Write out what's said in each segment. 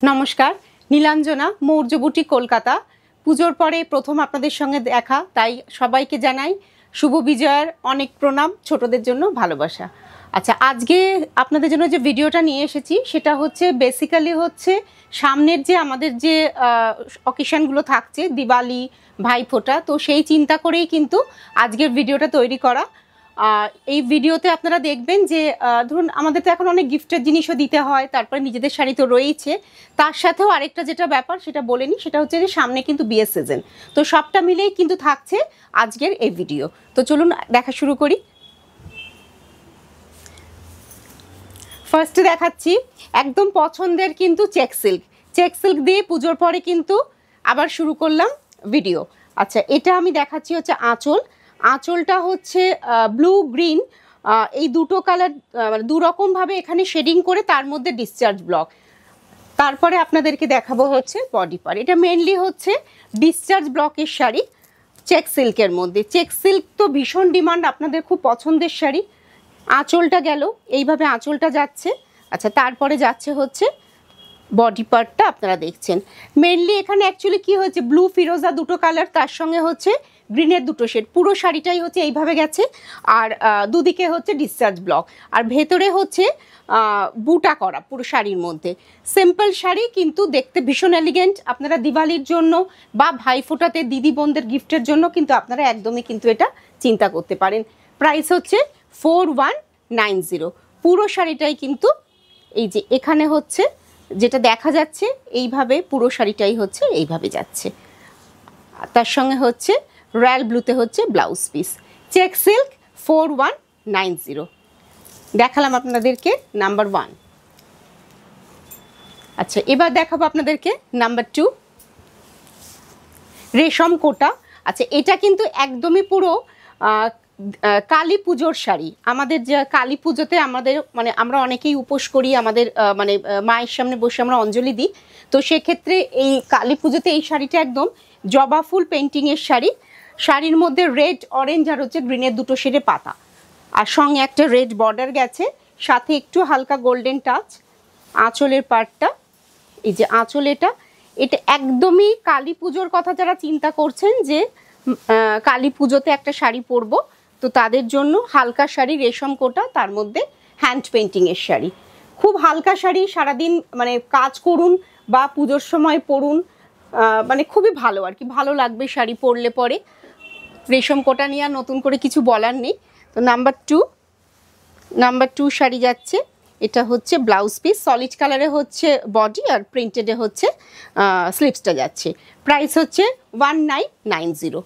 নমস্কার, নীলাঞ্জনা, মৌর্য বুটিক, কলকাতা। পুজোর পরে প্রথম আপনাদের সঙ্গে দেখা, তাই সবাইকে জানাই শুভ বিজয়ের অনেক প্রণাম, ছোটদের জন্য ভালোবাসা। আচ্ছা, আজকে আপনাদের জন্য যে ভিডিওটা নিয়ে এসেছি সেটা হচ্ছে বেসিক্যালি হচ্ছে সামনের যে আমাদের যে অকেশনগুলো থাকছে, দিওয়ালি, ভাইফোঁটা, তো সেই চিন্তা করেই কিন্তু আজকের ভিডিওটা তৈরি করা। এই ভিডিওতে আপনারা দেখবেন যে ধরুন আমাদের তো এখন অনেক গিফটের জিনিসও দিতে হয়, তারপরে নিজেদের শাড়ি তো রয়েছে, তার সাথেও আরেকটা যেটা ব্যাপার সেটা বলে নিই, সেটা হচ্ছে যে সামনে কিন্তু বিয়ের সিজন, তো সবটা মিলেই কিন্তু থাকছে আজকের এই ভিডিও। তো চলুন দেখা শুরু করি। ফার্স্টে দেখাচ্ছি একদম পছন্দের কিন্তু চেক সিল্ক দিয়ে পুজোর পরে কিন্তু আবার শুরু করলাম ভিডিও। আচ্ছা, এটা আমি দেখাচ্ছি হচ্ছে আঁচলটা হচ্ছে ব্লু গ্রিন, এই দুটো কালার মানে দুরকমভাবে এখানে শেডিং করে তার মধ্যে ডিসচার্জ ব্লক। তারপরে আপনাদেরকে দেখাবো হচ্ছে বডি পার্ট। এটা মেনলি হচ্ছে ডিসচার্জ ব্লকের শাড়ি চেক সিল্কের মধ্যে। চেক সিল্ক তো ভীষণ ডিমান্ড, আপনাদের খুব পছন্দের শাড়ি। আঁচলটা গেল, এইভাবে আঁচলটা যাচ্ছে। আচ্ছা, তারপরে যাচ্ছে হচ্ছে বডি পার্টটা আপনারা দেখছেন। মেনলি এখানে অ্যাকচুয়ালি কি হয়েছে, ব্লু ফিরোজা দুটো কালার, তার সঙ্গে হচ্ছে গ্রিনের দুটো শেড, পুরো শাড়িটাই হচ্ছে এইভাবে গেছে। আর দুদিকে হচ্ছে ডিসচার্জ ব্লক, আর ভেতরে হচ্ছে বুটা করা পুরো শাড়ির মধ্যে। সিম্পল শাড়ি কিন্তু দেখতে ভীষণ এলিগেন্ট। আপনারা দিওয়ালির জন্য বা ভাইফোঁটাতে দিদি বোনদের গিফটের জন্য কিন্তু আপনারা একদমই কিন্তু এটা চিন্তা করতে পারেন। প্রাইস হচ্ছে 4190। পুরো শাড়িটাই কিন্তু এই যে এখানে হচ্ছে যেটা দেখা যাচ্ছে এইভাবে পুরো শাড়িটাই হচ্ছে এইভাবে যাচ্ছে। তার সঙ্গে হচ্ছে রয়্যাল ব্লুতে হচ্ছে ব্লাউজ পিস। চেক সিল্ক 4190 দেখালাম আপনাদেরকে নাম্বার 1। আচ্ছা, এবার দেখাবো আপনাদেরকে নাম্বার 2, রেশম কোটা। আচ্ছা, এটা কিন্তু একদমই পুরো কালী পুজোর শাড়ি। আমাদের যে কালী পুজোতে আমাদের মানে আমরা অনেকেই উপোস করি, আমাদের মানে মায়ের সামনে বসে আমরা অঞ্জলি দিই, তো সেক্ষেত্রে এই কালী পুজোতে এই শাড়িটা একদম জবা ফুল পেন্টিংয়ের শাড়ি। শাড়ির মধ্যে রেড, অরেঞ্জ আর হচ্ছে গ্রিনের দুটো শেডে পাতা, আর সঙ্গে একটা রেড বর্ডার গেছে, সাথে একটু হালকা গোল্ডেন টাচ। আঁচলের পার্টটা এই যে আঁচল, এটা একদমই কালী পুজোর কথা যারা চিন্তা করছেন যে কালী পুজোতে একটা শাড়ি পরবো, তো তাদের জন্য হালকা শাড়ি, রেশম কোটা, তার মধ্যে হ্যান্ড পেন্টিংয়ের শাড়ি। খুব হালকা শাড়ি, সারাদিন মানে কাজ করুন বা পুজোর সময় পরুন, মানে খুবই ভালো আর কি, ভালো লাগবে শাড়ি পরলে পরে। রেশম কোটা নিয়ে আর নতুন করে কিছু বলার নেই। তো নাম্বার টু শাড়ি যাচ্ছে। এটা হচ্ছে ব্লাউজ পিস, সলিড কালারে হচ্ছে বডি, আর প্রিন্টেডে হচ্ছে স্লিপসটা যাচ্ছে। প্রাইস হচ্ছে 1990,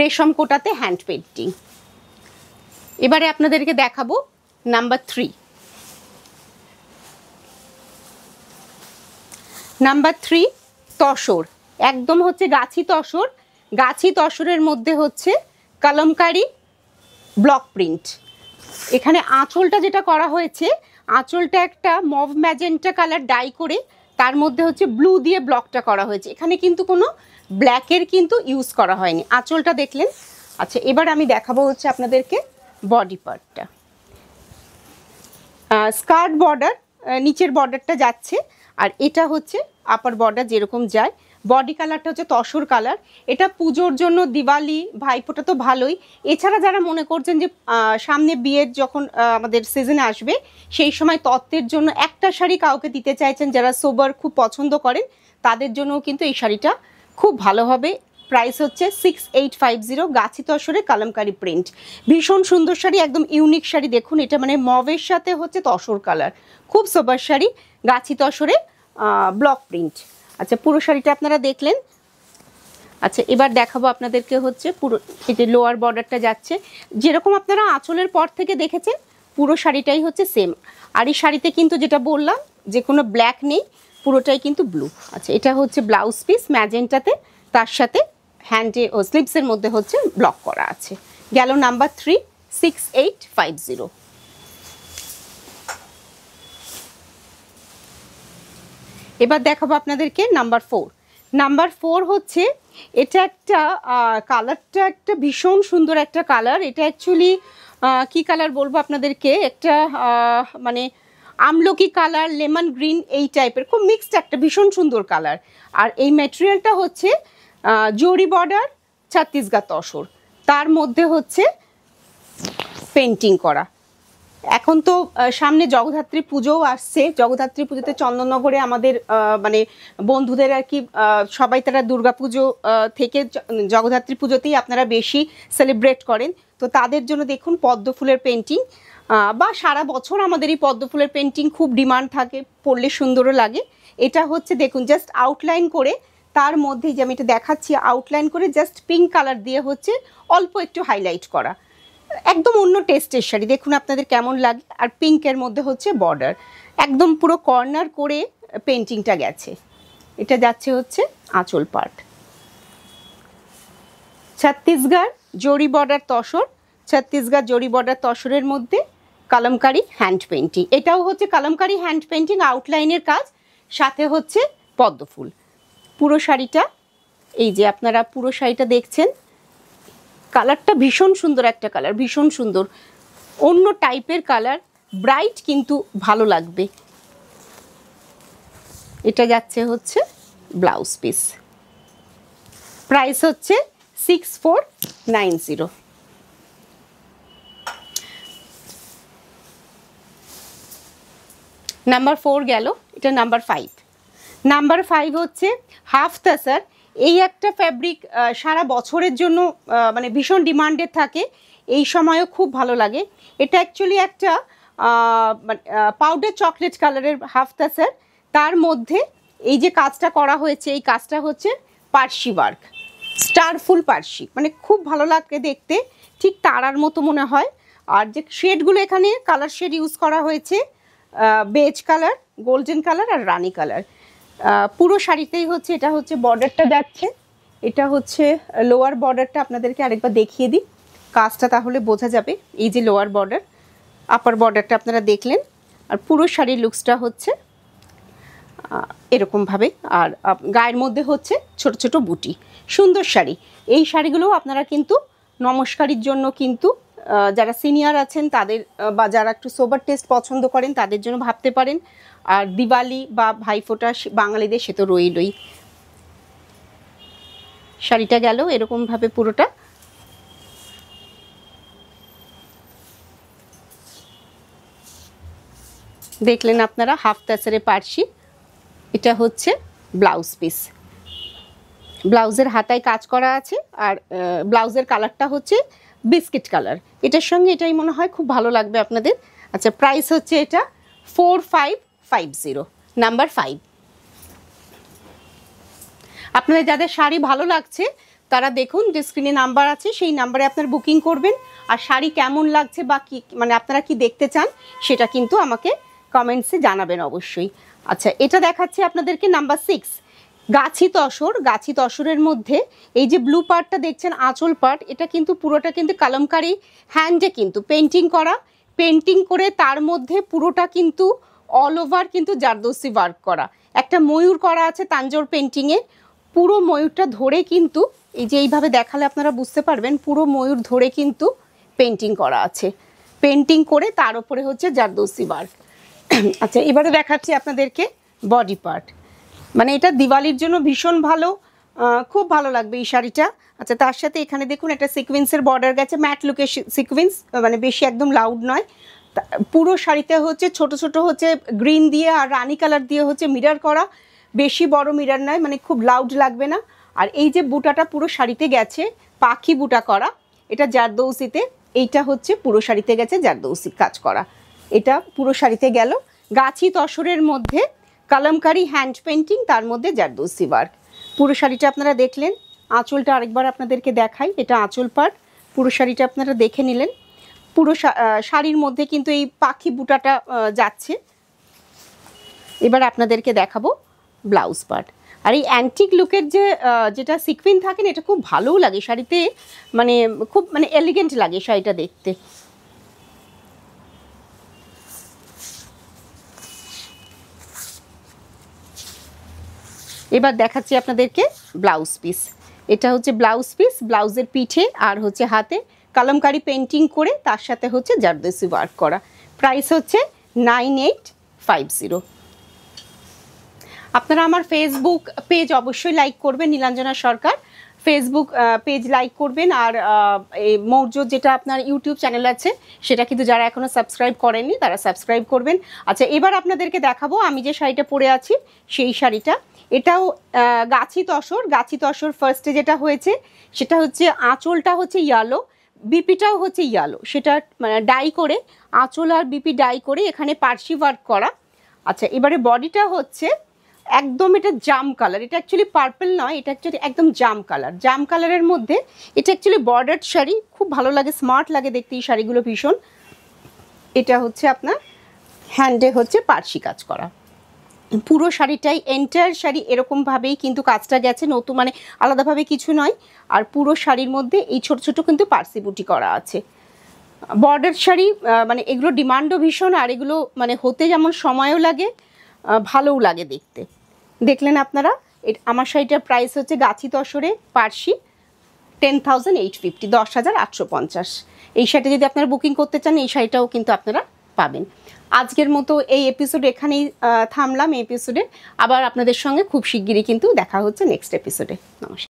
রেশম কোটাতে হ্যান্ড পেন্টিং। এবারে আপনাদেরকে দেখাবো নাম্বার 3। তসর, একদম হচ্ছে গাছি তসরের মধ্যে হচ্ছে কলমকারি ব্লক প্রিন্ট। এখানে আঁচলটা যেটা করা হয়েছে, আঁচলটা একটা মভ ম্যাজেন্টা কালার ডাই করে তার মধ্যে হচ্ছে ব্লু দিয়ে ব্লকটা করা হয়েছে। এখানে কিন্তু কোনো ব্ল্যাকের কিন্তু ইউজ করা হয়নি। আঁচলটা দেখলেন। আচ্ছা, এবার আমি দেখাবো হচ্ছে আপনাদেরকে বডি পার্টটা। স্কার্ট বর্ডার, নিচের বর্ডারটা যাচ্ছে, আর এটা হচ্ছে আপার বর্ডার যেরকম যায়। বডি কালারটা হচ্ছে তসর কালার। এটা পুজোর জন্য, দিওয়ালি, ভাইফোঁটা তো ভালোই, এছাড়া যারা মনে করছেন যে সামনে বিয়ের যখন আমাদের সিজনে আসবে, সেই সময় তত্ত্বের জন্য একটা শাড়ি কাউকে দিতে চাইছেন, যারা সোবার খুব পছন্দ করেন, তাদের জন্যও কিন্তু এই শাড়িটা খুব ভালো হবে। প্রাইস হচ্ছে 6850, গাছি তসরে কালামকারি প্রিন্ট। ভীষণ সুন্দর শাড়ি, একদম ইউনিক শাড়ি। দেখুন, এটা মানে মভের সাথে হচ্ছে তসর কালার, খুব সোবার শাড়ি, গাছি তসরে ব্লক প্রিন্ট। আচ্ছা, পুরো শাড়িটা আপনারা দেখলেন। আচ্ছা, এবার দেখাবো আপনাদেরকে হচ্ছে পুরো এই যে লোয়ার বর্ডারটা যাচ্ছে, যেরকম আপনারা আঁচলের পর থেকে দেখেছেন, পুরো শাড়িটাই হচ্ছে সেম। আর এই শাড়িতে কিন্তু যেটা বললাম যে কোনো ব্ল্যাক নেই, পুরোটাই কিন্তু ব্লু। আচ্ছা, এটা হচ্ছে ব্লাউজ পিস ম্যাজেন্টাতে, তার সাথে হ্যান্ডে ও স্লিভসের মধ্যে হচ্ছে ব্লক করা আছে। গেল নাম্বার 3, 6850। এবার দেখাবো আপনাদেরকে নাম্বার 4 হচ্ছে এটা একটা কালারটা একটা ভীষণ সুন্দর একটা কালার। এটা অ্যাকচুয়ালি কি কালার বলবো আপনাদেরকে, একটা মানে আমলকি কালার, লেমন গ্রিন, এই টাইপের খুব মিক্সড একটা ভীষণ সুন্দর কালার। আর এই ম্যাটেরিয়ালটা হচ্ছে জরি বর্ডার, ছত্তিশগড় তসর, তার মধ্যে হচ্ছে পেন্টিং করা। এখন তো সামনে জগদ্ধাত্রী পুজোও আসছে। জগদ্ধাত্রী পুজোতে চন্দননগরে আমাদের মানে বন্ধুদের আর কি সবাই তারা দুর্গাপুজো থেকে জগদ্ধাত্রী পুজোতেই আপনারা বেশি সেলিব্রেট করেন। তো তাদের জন্য দেখুন পদ্ম ফুলের পেন্টিং, বা সারা বছর আমাদের এই পদ্ম ফুলের পেন্টিং খুব ডিমান্ড থাকে, পরলে সুন্দরও লাগে। এটা হচ্ছে দেখুন জাস্ট আউটলাইন করে, তার মধ্যে যে আমি এটা দেখাচ্ছি আউটলাইন করে জাস্ট পিঙ্ক কালার দিয়ে হচ্ছে অল্প একটু হাইলাইট করা, একদম অন্য টেস্টের শাড়ি। দেখুন আপনাদের কেমন লাগে। আর পিঙ্কের মধ্যে হচ্ছে বর্ডার, একদম পুরো কর্নার করে পেন্টিংটা গেছে। এটা যাচ্ছে হচ্ছে আঁচল পার্ট। ছত্তিশগড় জরি বর্ডার তসর, ছত্তিশগড় জরি বর্ডার তসরের মধ্যে কলমকারি হ্যান্ড পেন্টিং। এটাও হচ্ছে কলমকারি হ্যান্ড পেন্টিং, আউটলাইনের কাজ, সাথে হচ্ছে পদ্ম ফুল। পুরো শাড়িটা এই যে আপনারা পুরো শাড়িটা দেখছেন, কালারটা ভীষণ সুন্দর একটা কালার, ভীষণ সুন্দর, অন্য টাইপের কালার, ব্রাইট কিন্তু ভালো লাগবে। এটা যাচ্ছে হচ্ছে ব্লাউজ পিস, প্রাইস হচ্ছে 6490। নাম্বার 4 গেল, এটা নাম্বার 5। নাম্বার 5 হচ্ছে হাফ তাসার। এই একটা ফ্যাব্রিক সারা বছরের জন্য মানে ভীষণ ডিমান্ডেড থাকে, এই সময়ও খুব ভালো লাগে। এটা অ্যাকচুয়ালি একটা পাউডার চকলেট কালারের হাফ তাসার, তার মধ্যে এই যে কাজটা করা হয়েছে, এই কাজটা হচ্ছে পার্সি ওয়ার্ক, স্টারফুল পার্সি, মানে খুব ভালো লাগে দেখতে, ঠিক তারার মতো মনে হয়। আর যে শেডগুলো এখানে কালার শেড ইউজ করা হয়েছে, বেজ কালার, গোল্ডেন কালার আর রানি কালার। পুরো শাড়িতেই হচ্ছে এটা হচ্ছে বর্ডারটা যাচ্ছে, এটা হচ্ছে লোয়ার বর্ডারটা। আপনাদেরকে আরেকবার দেখিয়ে দিই কাজটা, তাহলে বোঝা যাবে। এই যে লোয়ার বর্ডার, আপার বর্ডারটা আপনারা দেখলেন। আর পুরো শাড়ির লুকসটা হচ্ছে এরকমভাবে, আর গায়ের মধ্যে হচ্ছে ছোট ছোট বুটি, সুন্দর শাড়ি। এই শাড়িগুলো আপনারা কিন্তু নমস্কারের জন্য কিন্তু যারা সিনিয়র আছেন তাদের, বা যারা একটু সোবার টেস্ট পছন্দ করেন তাদের জন্য ভাবতে পারেন। আর দিওয়ালি বা ভাইফোঁটা বাঙালিদের সে তো রইলই। শাড়িটা গেল এরকমভাবে পুরোটা। দেখলেন আপনারা হাফ তাসারে পার্সি। এটা হচ্ছে ব্লাউজ পিস, ব্লাউজের হাতায় কাজ করা আছে, আর ব্লাউজের কালারটা হচ্ছে বিস্কিট কালার। এটার সঙ্গে এটাই মনে হয় খুব ভালো লাগবে আপনাদের। আচ্ছা, প্রাইস হচ্ছে এটা 4550, নাম্বার 5। আপনাদের যাদের শাড়ি ভালো লাগছে তারা দেখুন যে স্ক্রিনে নাম্বার আছে, সেই নাম্বারে আপনার বুকিং করবেন। আর শাড়ি কেমন লাগছে বা কি মানে আপনারা কি দেখতে চান সেটা কিন্তু আমাকে কমেন্টসে জানাবেন অবশ্যই। আচ্ছা, এটা দেখাচ্ছি আপনাদেরকে নাম্বার 6, গাছি তসর। গাছি তসরের মধ্যে এই যে ব্লু পার্টটা দেখছেন আঁচল পার্ট, এটা কিন্তু পুরোটা কিন্তু কলমকারি হ্যান্ডে কিন্তু পেন্টিং করা, পেন্টিং করে তার মধ্যে পুরোটা কিন্তু অল ওভার কিন্তু জারদৌসি ওয়ার্ক করা। একটা ময়ূর করা আছে তাঞ্জোর পেন্টিংয়ে, পুরো ময়ূরটা ধরে কিন্তু এই যে এইভাবে দেখালে আপনারা বুঝতে পারবেন, পুরো ময়ূর ধরে কিন্তু পেন্টিং করা আছে, পেন্টিং করে তার উপরে হচ্ছে জারদৌসি ওয়ার্ক। আচ্ছা, এবারে দেখাচ্ছি আপনাদেরকে বডি পার্ট। মানে এটা দিওয়ালির জন্য ভীষণ ভালো, খুব ভালো লাগবে এই শাড়িটা। আচ্ছা, তার সাথে এখানে দেখুন একটা সিকোয়েন্সের বর্ডার গেছে, ম্যাট লুকের সিকোয়েন্স, মানে বেশি একদম লাউড নয়। পুরো শাড়িতে হচ্ছে ছোট ছোট হচ্ছে গ্রিন দিয়ে আর রানি কালার দিয়ে হচ্ছে মিরর করা, বেশি বড় মিরর নয়, মানে খুব লাউড লাগবে না। আর এই যে বুটাটা পুরো শাড়িতে গেছে পাখি বুটা করা, এটা জারদৌসিতে, এইটা হচ্ছে পুরো শাড়িতে গেছে জারদৌসি কাজ করা, এটা পুরো শাড়িতে গেল। গাছি তসরের মধ্যে কলমকারি হ্যান্ড পেন্টিং, তার মধ্যে জারদৌসি ওয়ার্ক। পুরো শাড়িটা আপনারা দেখলেন। আঁচলটা আরেকবার আপনাদেরকে দেখাই, এটা আঁচল পার্ট। পুরো শাড়িটা আপনারা দেখে নিলেন। পুরো শাড়ির মধ্যে কিন্তু এই পাখি বুটাটা যাচ্ছে। এবার আপনাদেরকে দেখাবো ব্লাউজ পার্ট। আর এই অ্যান্টিক লুকের যে যেটা সিকোয়েন্স থাকে না, এটা খুব ভালোও লাগে শাড়িতে, মানে খুব মানে এলিগেন্ট লাগে শাড়িটা দেখতে। এবার দেখাচ্ছি আপনাদেরকে ব্লাউজ পিস। এটা হচ্ছে ব্লাউজ পিস, ব্লাউজের পিঠে আর হচ্ছে হাতে কলমকারি পেন্টিং করে তার সাথে হচ্ছে জারদৌসি ওয়ার্ক করা। প্রাইস হচ্ছে 9890। 50। আপনারা আমার ফেসবুক পেজ অবশ্যই লাইক করবেন, নীলাঞ্জনা সরকার ফেসবুক পেজ লাইক করবেন। আর এই মৌর্য যেটা আপনার ইউটিউব চ্যানেল আছে সেটা কিন্তু যারা এখনও সাবস্ক্রাইব করেননি তারা সাবস্ক্রাইব করবেন। আচ্ছা, এবার আপনাদেরকে দেখাবো আমি যে শাড়িটা পরে আছি সেই শাড়িটা। এটাও গাছি তসর ফার্স্টে যেটা হয়েছে সেটা হচ্ছে আঁচলটা হচ্ছে ইয়েলো, বিপিটাও হচ্ছে ইয়েলো, সেটা মানে ডাই করে আঁচল আর বিপি ডাই করে এখানে পার্সি ওয়ার্ক করা। আচ্ছা, এবারে বডিটা হচ্ছে একদম এটা জাম কালার, এটা অ্যাকচুয়ালি পার্পল নয়, এটা অ্যাকচুয়ালি একদম জাম কালার। জাম কালারের মধ্যে এটা অ্যাকচুয়ালি বর্ডার শাড়ি, খুব ভালো লাগে, স্মার্ট লাগে দেখতে এই শাড়িগুলো ভীষণ। এটা হচ্ছে আপনার হ্যান্ডে হচ্ছে পার্সি কাজ করা। পুরো শাড়িটাই এন্টায়ার শাড়ি এরকমভাবেই কিন্তু কাজটা গেছে, নতুন মানে আলাদাভাবে কিছু নয়। আর পুরো শাড়ির মধ্যে এই ছোট ছোট কিন্তু পার্সি বুটি করা আছে। বর্ডার শাড়ি মানে এগুলো ডিমান্ডও ভীষণ, আর এগুলো মানে হতে যেমন সময়ও লাগে ভালোও লাগে দেখতে। দেখলেন আপনারা, আমার শাড়িটার প্রাইস হচ্ছে গাছি তসরে পার্সি 10,850, 10,850। এই শাড়িটা যদি আপনারা বুকিং করতে চান এই শাড়িটাও কিন্তু আপনারা পাবেন। আজকের মতো এই এপিসোড এখানেই থামলাম। এই এপিসোডে আবার আপনাদের সঙ্গে খুব শিগগিরই কিন্তু দেখা হচ্ছে নেক্সট এপিসোডে। নমস্কার।